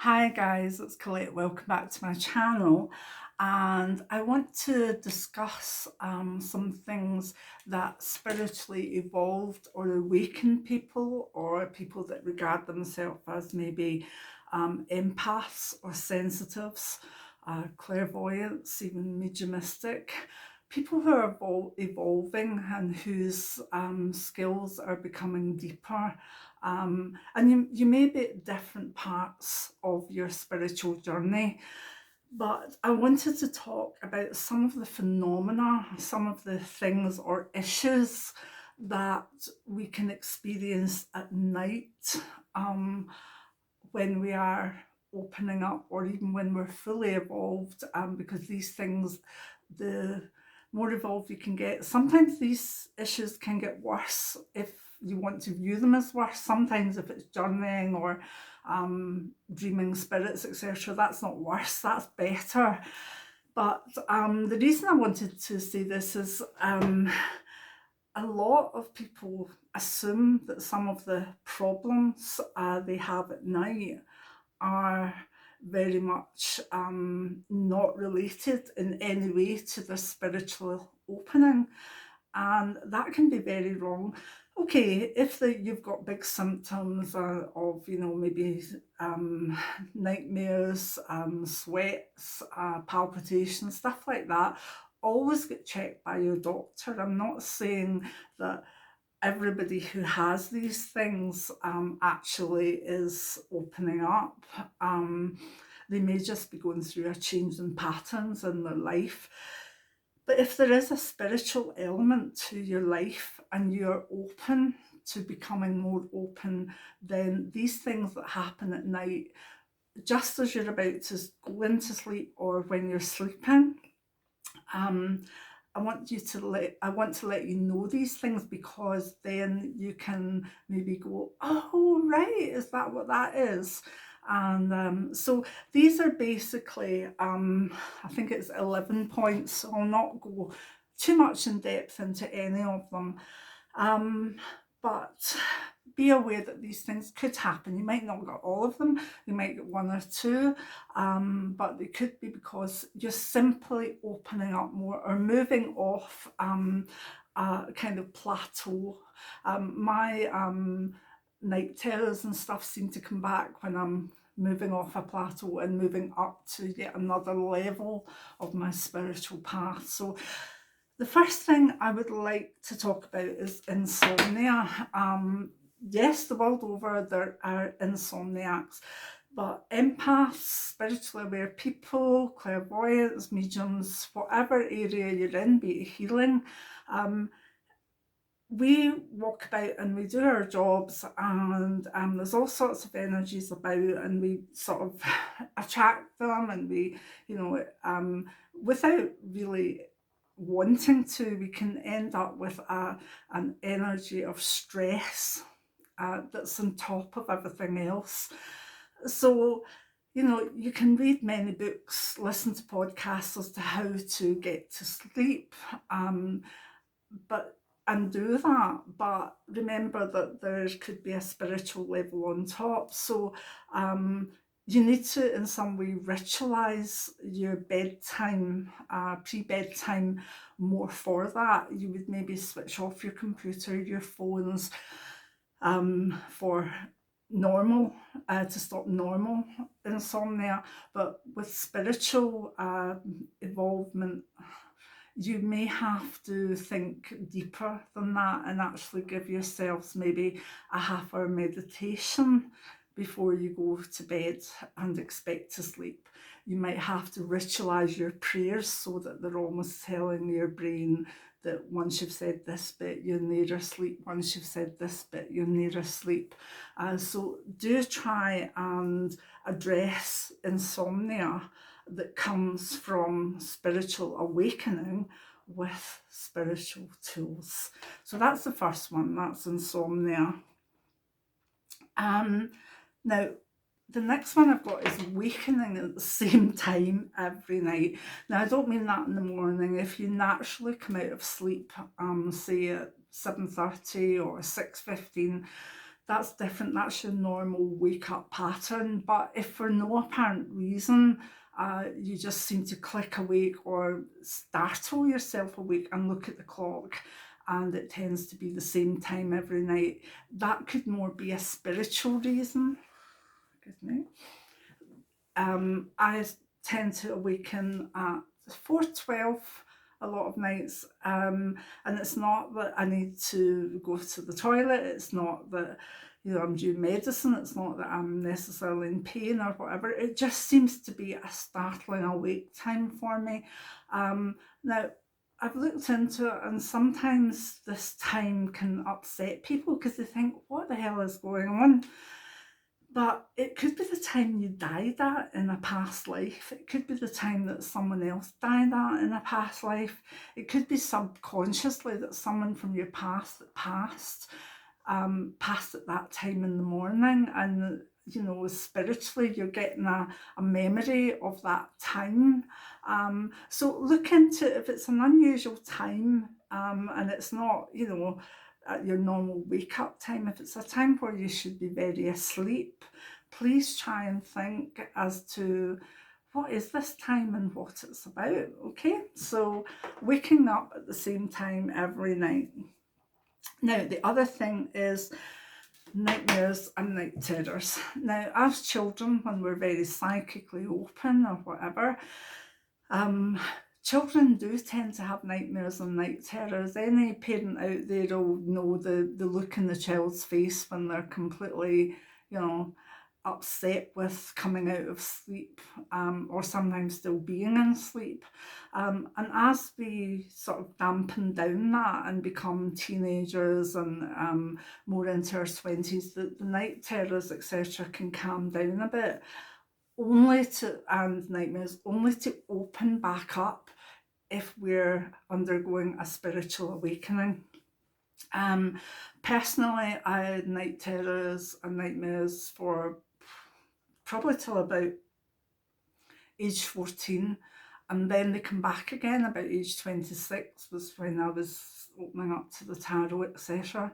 Hi guys, it's Colette. Welcome back to my channel. And I want to discuss some things that spiritually evolved or awakened people, or people that regard themselves as maybe empaths or sensitives, clairvoyants, even mediumistic. People who are evolving and whose skills are becoming deeper. And you may be at different parts of your spiritual journey, but I wanted to talk about some of the phenomena, some of the things or issues that we can experience at night um, when we are opening up, or even when we're fully evolved, because these things, the more evolved you can get, sometimes these issues can get worse if you want to view them as worse. Sometimes if it's journeying or dreaming spirits, etc., that's not worse, that's better. But the reason I wanted to say this is a lot of people assume that some of the problems they have at night are very much not related in any way to the spiritual opening, and that can be very wrong. Okay, if you've got big symptoms of, maybe nightmares, sweats, palpitations, stuff like that, always get checked by your doctor. I'm not saying that everybody who has these things actually is opening up. They may just be going through a change in patterns in their life. But if there is a spiritual element to your life and you're open to becoming more open, then these things that happen at night, just as you're about to go into sleep or when you're sleeping, um, I want to let you know these things, because then you can maybe go, oh right, is that what that is? And so these are basically, I think it's 11 points, so I'll not go too much in depth into any of them. But be aware that these things could happen. You might not get all of them, you might get one or two, but they could be because you're simply opening up more or moving off a kind of plateau. My night terrors and stuff seem to come back when I'm moving off a plateau and moving up to yet another level of my spiritual path. So the first thing I would like to talk about is insomnia. Yes, the world over there are insomniacs, but empaths, spiritually aware people, clairvoyants, mediums, whatever area you're in, be it healing, we walk about and we do our jobs, and there's all sorts of energies about, and we sort of attract them, and we, without really wanting to, we can end up with an energy of stress that's on top of everything else. So, you can read many books, listen to podcasts as to how to get to sleep, but and do that. But remember that there could be a spiritual level on top. So you need to, in some way, ritualize your bedtime, pre-bedtime, more for that. You would maybe switch off your computer, your phones, for normal, to stop normal insomnia. But with spiritual involvement, you may have to think deeper than that and actually give yourselves maybe a half-hour meditation before you go to bed and expect to sleep. You might have to ritualize your prayers so that they're almost telling your brain that once you've said this bit, you're nearer sleep. Once you've said this bit, you're nearer sleep. So do try and address insomnia that comes from spiritual awakening with spiritual tools. So that's the first one, that's insomnia. Now, the next one I've got is wakening at the same time every night. Now, I don't mean that in the morning. If you naturally come out of sleep, say at 7:30 or 6:15, that's different. That's your normal wake up pattern. But if for no apparent reason, you just seem to click awake or startle yourself awake and look at the clock, and it tends to be the same time every night, that could more be a spiritual reason. Excuse me. I tend to awaken at 4:12 a lot of nights, and it's not that I need to go to the toilet. It's not that I'm due medicine. It's not that I'm necessarily in pain or whatever. It just seems to be a startling awake time for me. Now, I've looked into it, and sometimes this time can upset people because they think, "What the hell is going on?" But it could be the time you died at in a past life. It could be the time that someone else died at in a past life. It could be subconsciously that someone from your past that passed at that time in the morning. And, spiritually, you're getting a memory of that time. So look into if it's an unusual time, and it's not, at your normal wake up time. If it's a time where you should be very asleep, please try and think as to what is this time and what it's about. Okay, so waking up at the same time every night. Now, the other thing is nightmares and night terrors. Now, as children, when we're very psychically open or whatever, children do tend to have nightmares and night terrors. Any parent out there will know the look in the child's face when they're completely, upset with coming out of sleep, or sometimes still being in sleep. And as we sort of dampen down that and become teenagers and more into our 20s, the night terrors, etc., can calm down a bit, and nightmares only to open back up if we're undergoing a spiritual awakening. Personally, I had night terrors and nightmares for probably till about age 14, and then they come back again about age 26 was when I was opening up to the tarot, etc.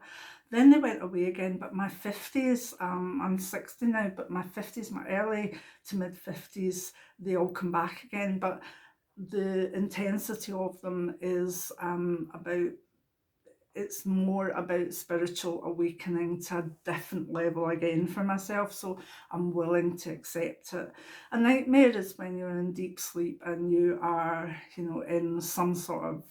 Then they went away again, but my 50s, I'm 60 now, but my 50s, my early to mid 50s, they all come back again. But the intensity of them is it's more about spiritual awakening to a different level again for myself, so I'm willing to accept it. A nightmare is when you're in deep sleep and you are, in some sort of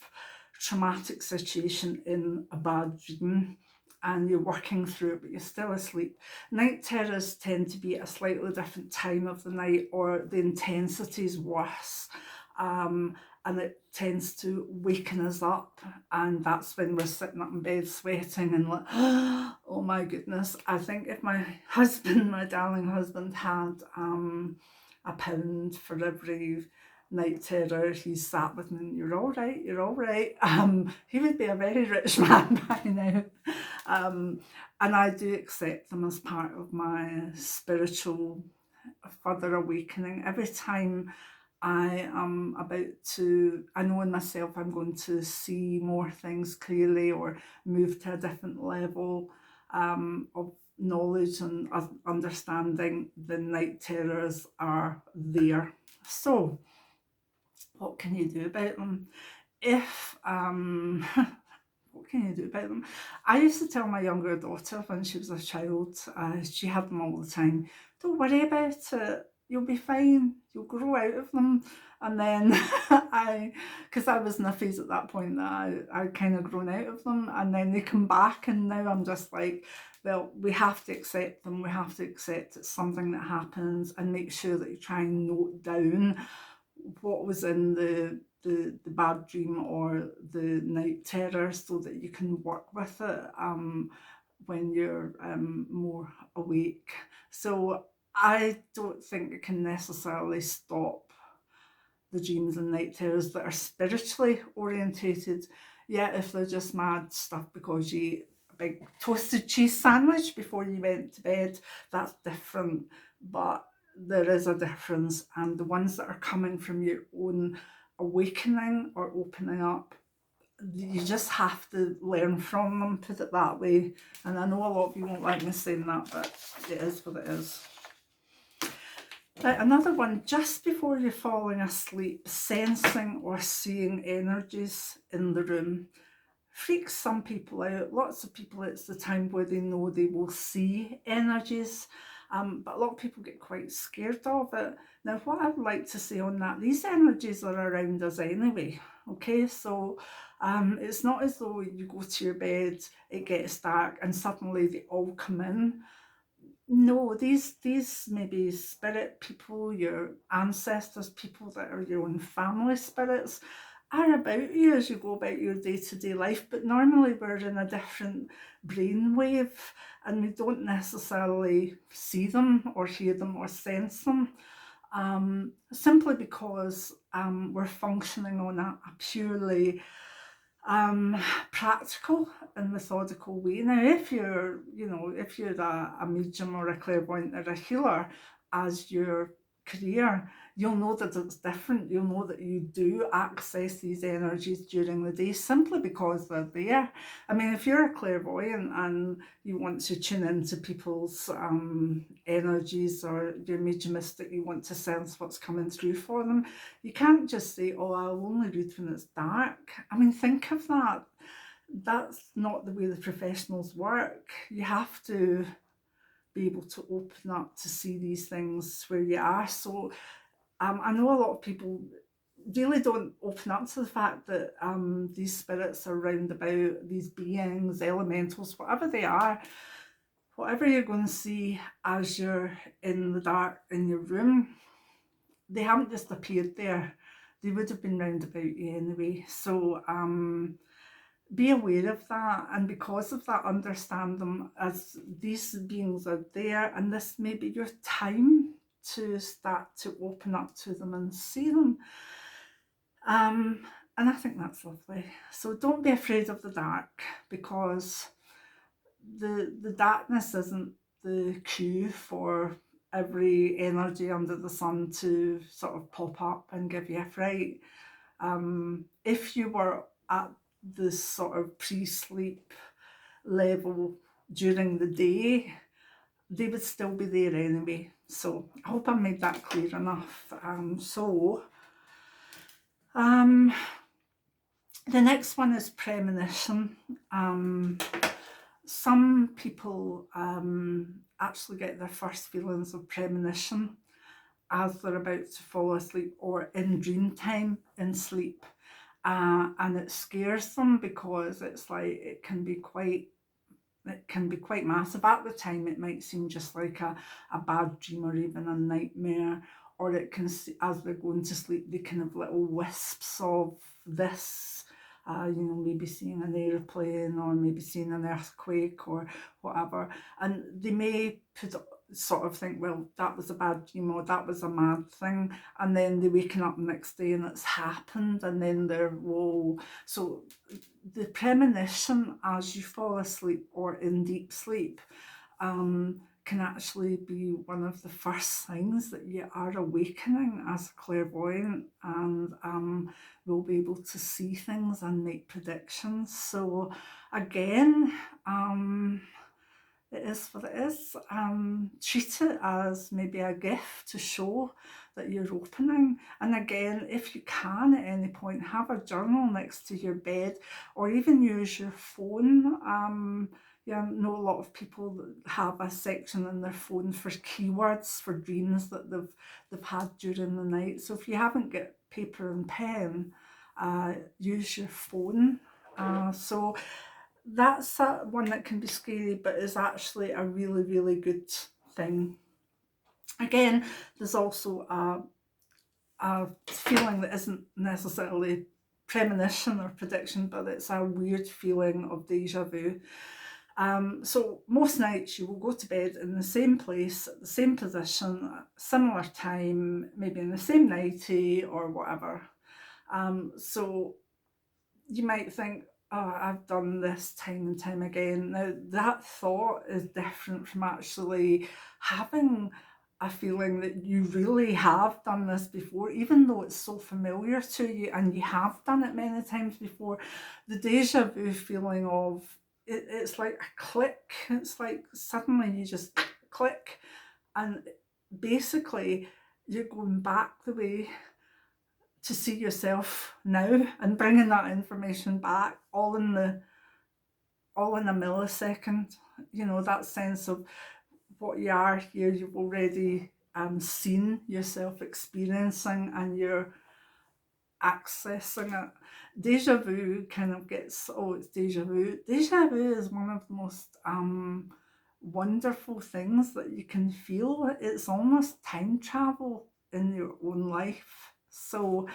traumatic situation in a bad dream, and you're working through it, but you're still asleep. Night terrors tend to be at a slightly different time of the night, or the intensity is worse. And it tends to waken us up, and that's when we're sitting up in bed sweating and like, oh my goodness. I think if my husband, my darling husband, had £1 for every night terror he sat with me, you're all right, he would be a very rich man by now. And I do accept them as part of my spiritual further awakening. Every time I am I know in myself I'm going to see more things clearly or move to a different level of knowledge and understanding, the night terrors are there. So, what can you do about them? What can you do about them? I used to tell my younger daughter when she was a child, she had them all the time, don't worry about it, you'll be fine, you'll grow out of them. And then because I was nuffies at that point, that I kind of grown out of them, and then they come back, and now I'm just like, well, we have to accept them, we have to accept it's something that happens, and make sure that you try and note down what was in the bad dream or the night terror, so that you can work with it when you're more awake. So I don't think it can necessarily stop the dreams and night terrors that are spiritually orientated. Yeah, if they're just mad stuff because you ate a big toasted cheese sandwich before you went to bed, that's different. But there is a difference, and the ones that are coming from your own awakening or opening up, you just have to learn from them, put it that way. And I know a lot of you won't like me saying that, but it is what it is. Right, another one, just before you're falling asleep, sensing or seeing energies in the room. Freaks some people out. Lots of people, it's the time where they know they will see energies, but a lot of people get quite scared of it. Now, what I'd like to say on that, these energies are around us anyway, okay? So it's not as though you go to your bed, it gets dark, and suddenly they all come in. No, these maybe spirit people, your ancestors, people that are your own family spirits, are about you as you go about your day-to-day life, but normally we're in a different brainwave and we don't necessarily see them or hear them or sense them, simply because we're functioning on a purely practical and methodical way. Now, if you're, if you're a medium or a clairvoyant or a healer as your career, you'll know that it's different. You'll know that you do access these energies during the day simply because they're there. I mean, if you're a clairvoyant and you want to tune into people's energies, or you're mediumistic, you want to sense what's coming through for them, you can't just say, oh, I'll only read when it's dark. I mean, think of that. That's not the way the professionals work. You have to be able to open up to see these things where you are. So I know a lot of people really don't open up to the fact that these spirits are round about, these beings, elementals, whatever they are, whatever you're going to see as you're in the dark in your room, they haven't just appeared there. They would have been round about you anyway. So be aware of that, and because of that, understand them as these beings are there, and this may be your time to start to open up to them and see them. And I think that's lovely. So don't be afraid of the dark, because the darkness isn't the cue for every energy under the sun to sort of pop up and give you a fright. If you were at this sort of pre-sleep level during the day, they would still be there anyway. So I hope I made that clear enough. The next one is premonition. Some people actually get their first feelings of premonition as they're about to fall asleep or in dream time in sleep. And it scares them because it's like it can be quite massive. At the time it might seem just like a bad dream or even a nightmare, or it can, as they're going to sleep, they can have little wisps of this, maybe seeing an airplane or maybe seeing an earthquake or whatever, and they may sort of think, well, that was a bad dream or that was a mad thing, and then they're waking up the next day and it's happened, and then they're, whoa. So the premonition as you fall asleep or in deep sleep can actually be one of the first signs that you are awakening as a clairvoyant, and will be able to see things and make predictions. So again, it is what it is. Treat it as maybe a gift to show that you're opening. And again, if you can at any point, have a journal next to your bed, or even use your phone. I know a lot of people that have a section in their phone for keywords for dreams that they've had during the night. So if you haven't got paper and pen, use your phone. So that's one that can be scary, but is actually a really, really good thing. Again, there's also a feeling that isn't necessarily premonition or prediction, but it's a weird feeling of deja vu. So most nights you will go to bed in the same place, the same position, similar time, maybe in the same nightie or whatever. So you might think, oh, I've done this time and time again. Now that thought is different from actually having a feeling that you really have done this before, even though it's so familiar to you and you have done it many times before. The deja vu feeling of it's like a click. It's like suddenly you just click, and basically you're going back the way to see yourself now and bringing that information back all in a millisecond. You know, that sense of what you are here, you've already seen yourself experiencing, and you're accessing it. Deja vu kind of gets, oh, it's deja vu. Deja vu is one of the most wonderful things that you can feel. It's almost time travel in your own life. So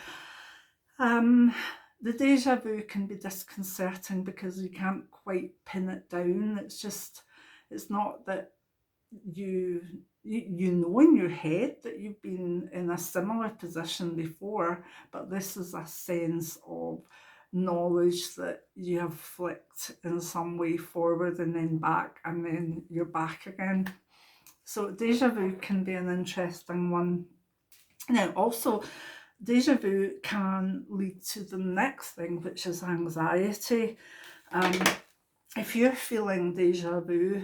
the deja vu can be disconcerting because you can't quite pin it down. It's not that you know in your head that you've been in a similar position before, but this is a sense of knowledge that you have flicked in some way forward and then back, and then you're back again. So deja vu can be an interesting one. Now also, deja vu can lead to the next thing, which is anxiety. If you're feeling deja vu,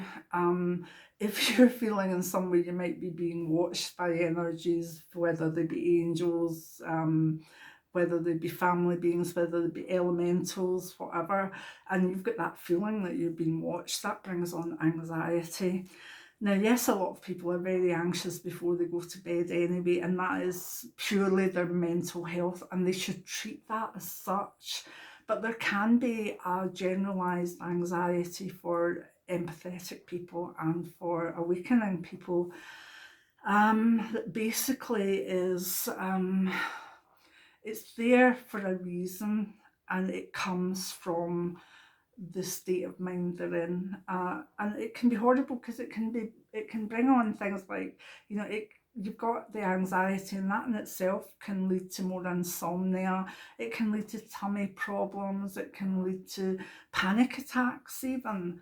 if you're feeling in some way you might be being watched by energies, whether they be angels, whether they be family beings, whether they be elementals, whatever, and you've got that feeling that you're being watched, that brings on anxiety. Now, yes, a lot of people are very anxious before they go to bed anyway, and that is purely their mental health, and they should treat that as such. But there can be a generalised anxiety for empathetic people and for awakening people that basically is, it's there for a reason, and it comes from the state of mind they're in, and it can be horrible because it can bring on things like, you know, you've got the anxiety, and that in itself can lead to more insomnia. It can lead to tummy problems. It can lead to panic attacks even.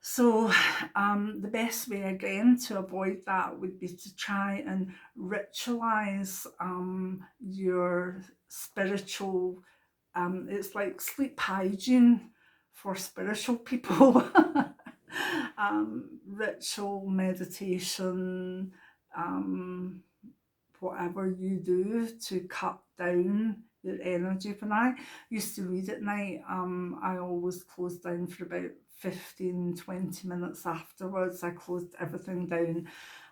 So the best way again to avoid that would be to try and ritualize your spiritual, it's like sleep hygiene for spiritual people. Ritual meditation, whatever you do to cut down your energy. When I used to read at night, I always closed down for about 15-20 minutes afterwards. I closed everything down,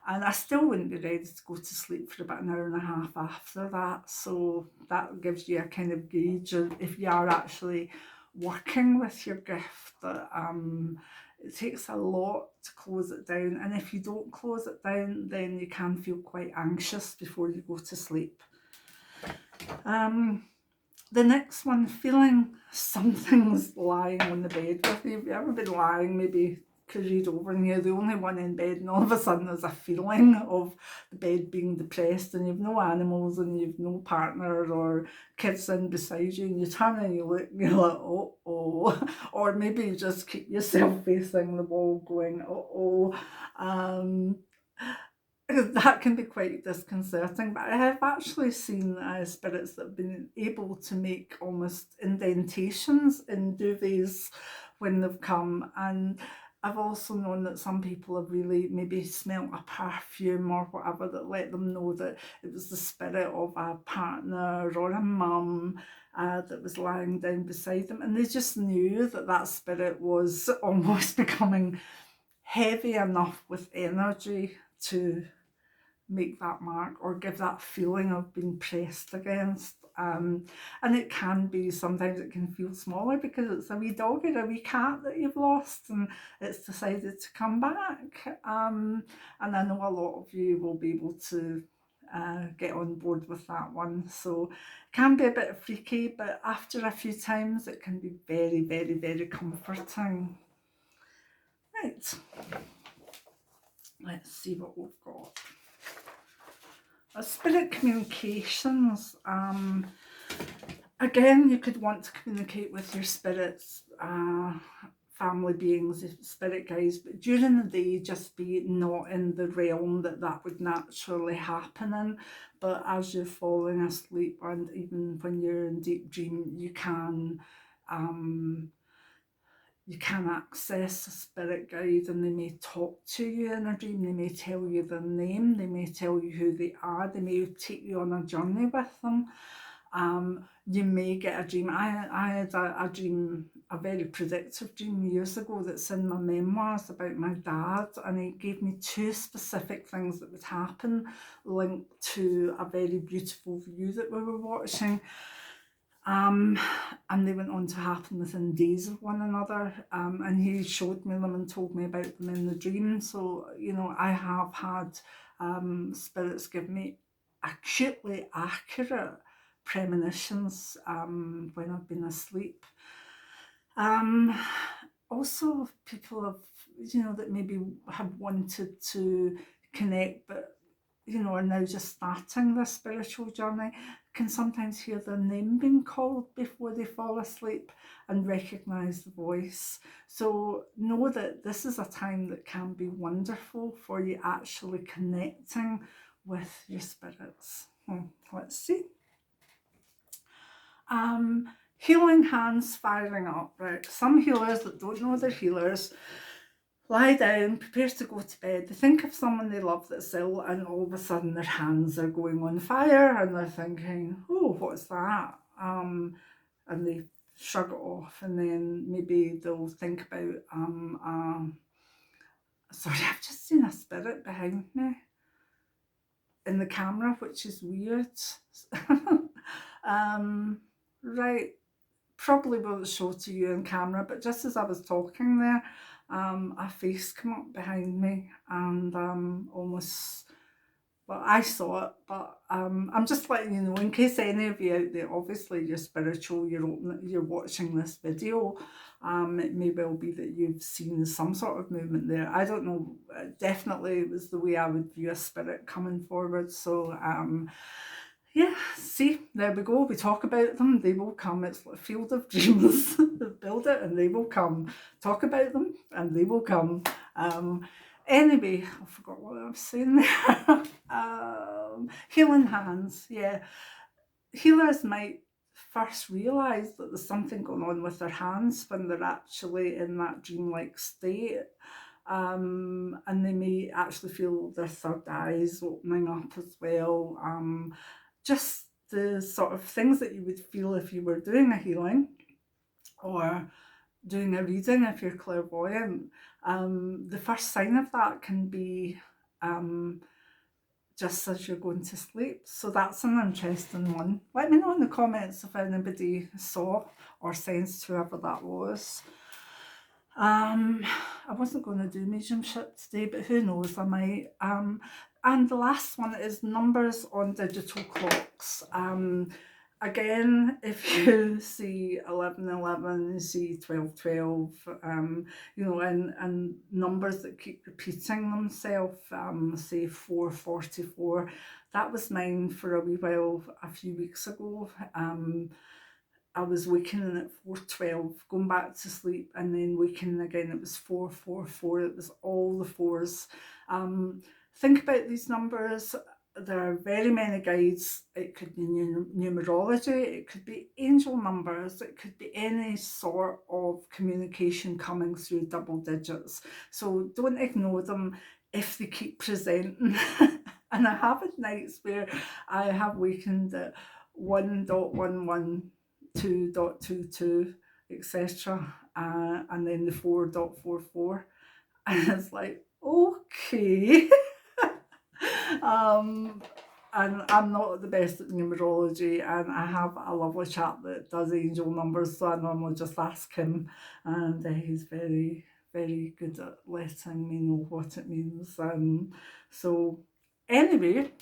and I still wouldn't be ready to go to sleep for about an hour and a half after that. So that gives you a kind of gauge of if you are actually working with your gift, that it takes a lot to close it down, and if you don't close it down, then you can feel quite anxious before you go to sleep. The next one, feeling something's lying on the bed with you. Have you ever been lying, maybe carried over, and you're the only one in bed, and all of a sudden there's a feeling of the bed being depressed, and you've no animals, and you've no partner or kids in beside you, and you turn and you look, and you're like, oh, or maybe you just keep yourself facing the wall going, that can be quite disconcerting. But I have actually seen spirits that have been able to make almost indentations in duvets when they've come, and I've also known that some people have really maybe smelt a perfume or whatever that let them know that it was the spirit of a partner or a mum that was lying down beside them, and they just knew that that spirit was almost becoming heavy enough with energy to make that mark or give that feeling of being pressed against. And it can be, sometimes it can feel smaller because it's a wee dog or a wee cat that you've lost and it's decided to come back. And I know a lot of you will be able to get on board with that one. So it can be a bit freaky, but after a few times it can be very, very, very comforting. Right, let's see what we've got. Spirit communications. Again, you could want to communicate with your spirits family beings, spirit guides, but during the day just be not in the realm that would naturally happen in. But as you're falling asleep, and even when you're in deep dream, you can access a spirit guide, and they may talk to you in a dream. They may tell you their name, they may tell you who they are, they may take you on a journey with them. You may get a dream. I had a dream, a very predictive dream years ago that's in my memoirs about my dad, and he gave me two specific things that would happen linked to a very beautiful view that we were watching. And they went on to happen within days of one another, and he showed me them and told me about them in the dream. So, you know, I have had spirits give me acutely accurate premonitions when I've been asleep. Also, people have, you know, that maybe have wanted to connect, but you know, are now just starting their spiritual journey, can sometimes hear their name being called before they fall asleep and recognise the voice. So know that this is a time that can be wonderful for you actually connecting with your spirits. Let's see. Healing hands firing up, right? Some healers that don't know they're healers lie down, prepares to go to bed. They think of someone they love that's ill, and all of a sudden their hands are going on fire, and they're thinking, oh, what's that? And they shrug it off, and then maybe they'll think about, sorry, I've just seen a spirit behind me in the camera, which is weird. Right, probably won't show to you in camera, but just as I was talking there, a face came up behind me, and almost, well, I saw it, but I'm just letting you know, in case any of you out there, obviously you're spiritual, you're watching this video, it may well be that you've seen some sort of movement there. I don't know, definitely it was the way I would view a spirit coming forward. So yeah, see, there we go. We talk about them, they will come. It's like a field of dreams. Build it and they will come. Talk about them and they will come. Anyway, I forgot what I was saying there. Healing hands, yeah. Healers might first realise that there's something going on with their hands when they're actually in that dreamlike state. And they may actually feel their third eyes opening up as well. Just the sort of things that you would feel if you were doing a healing or doing a reading if you're clairvoyant. The first sign of that can be just as you're going to sleep. So that's an interesting one. Let me know in the comments if anybody saw or sensed whoever that was. I wasn't going to do mediumship today, but who knows, I might. And the last one is numbers on digital clocks. Again, if you see 1111, you see 1212, you know, and numbers that keep repeating themselves, say 444, that was mine for a wee while a few weeks ago. I was waking at 4:12, going back to sleep, and then waking again. It was 444. It was all the fours. Think about these numbers. There are very many guides. It could be numerology. It could be angel numbers. It could be any sort of communication coming through double digits. So don't ignore them if they keep presenting. And I have had nights where I have wakened at 1.11. 2.22, etc., and then the 4.44, and it's like, okay. And I'm not the best at numerology, and I have a lovely chap that does angel numbers, so I normally just ask him, and he's very, very good at letting me know what it means. So anyway,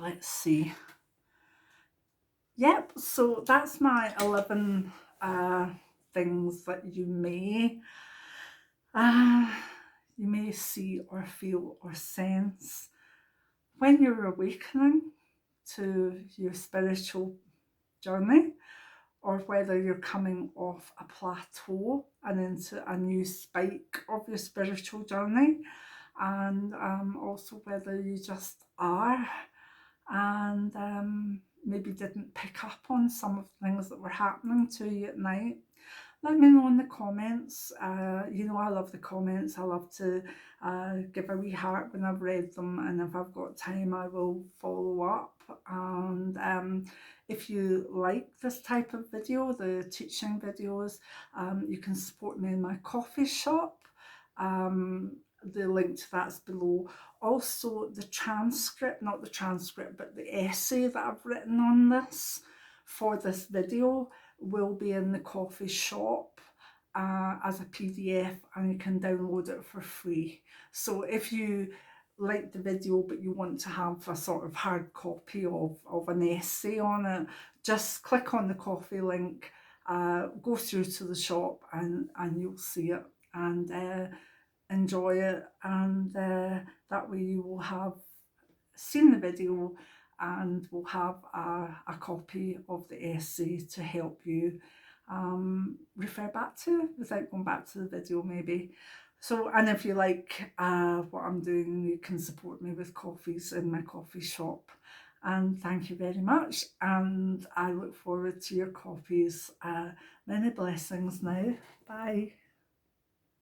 let's see. Yep, so that's my 11 things that you may see or feel or sense when you're awakening to your spiritual journey, or whether you're coming off a plateau and into a new spike of your spiritual journey, and also whether you just are and maybe didn't pick up on some of the things that were happening to you at night. Let me know in the comments. You know, I love the comments. I love to give a wee heart when I've read them, and if I've got time I will follow up. And if you like this type of video, the teaching videos, you can support me in my coffee shop. The link to that's below. Also the transcript, not the transcript, but the essay that I've written on this for this video will be in the coffee shop as a PDF, and you can download it for free. So if you like the video but you want to have a sort of hard copy of an essay on it, just click on the coffee link, go through to the shop, and you'll see it, and enjoy it, and that way you will have seen the video and will have a copy of the essay to help you refer back to without going back to the video maybe. So, and if you like what I'm doing, you can support me with coffees in my coffee shop. And thank you very much, and I look forward to your coffees. Many blessings now. Bye.